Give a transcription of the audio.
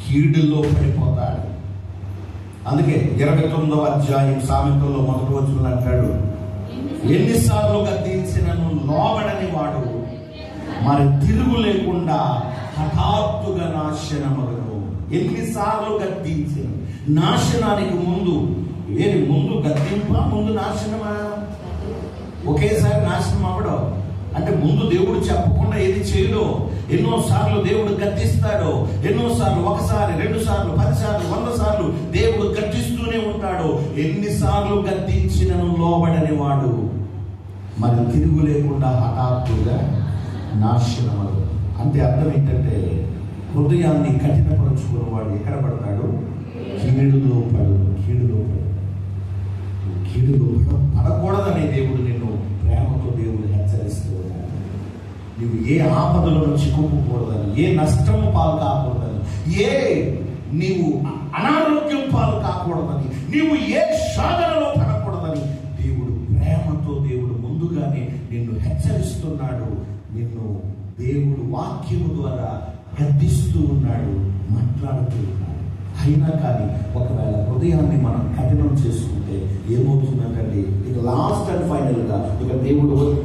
కీడులో పడిపోతాడు. అందుకే 29వ అధ్యాయం సామెతల్లో మొదటి వచనంలో అంటాడు, ఎన్నిసార్లు గద్దించినను లోబడని వాడు మరి తిరుగు లేకుండా హఠాత్తుగా నాశనమగును. ఎన్నిసార్లు గద్దించిన నాశనానికి ముందు గద్దింపా, ముందు నాశనమా? ఒకేసారి నాశనం అవ్వడం అంటే ముందు దేవుడు చెప్పకుండా ఏది చేయడో. ఎన్నోసార్లు దేవుడు గద్దిస్తాడో, ఎన్నోసార్లు, 1 సారి 2 సార్లు 10 సార్లు 100 సార్లు దేవుడు గద్దిస్తూనే ఉంటాడు. ఎన్నిసార్లు గద్దించినను లోబడని వాడు మరి తిరుగు లేకుండా హఠాత్తుగా నాశనమగు. అంటే అర్థం ఏంటంటే హృదయాన్ని కఠినపరుచుకున్న వాడు ఎక్కడ పడతాడు? కీడులో పడకూడదని దేవుడు నిన్ను ప్రేమతో దేవుడు హెచ్చరిస్తూ ఉన్నాడు. నువ్వు ఏ ఆపదలో చిక్కుకోకూడదని, ఏ నష్టము పాలు కాకూడదని, నీవు అనారోగ్యం పాలు కాకూడదని, నీవు ఏ సాధనలో పడకూడదని దేవుడు ప్రేమతో దేవుడు ముందుగానే నిన్ను హెచ్చరిస్తున్నాడు. నిన్ను దేవుడు వాక్యము ద్వారా గద్దిస్తూ ఉన్నాడు, మాట్లాడుతూ ఉన్నాడు. అయినా కానీ ఒకవేళ హృదయాన్ని మనం కఠినం చేసుకుంటే ఏమవుతుందంటే ఇక లాస్ట్ అండ్ ఫైనల్ గా ఇక దేవుడు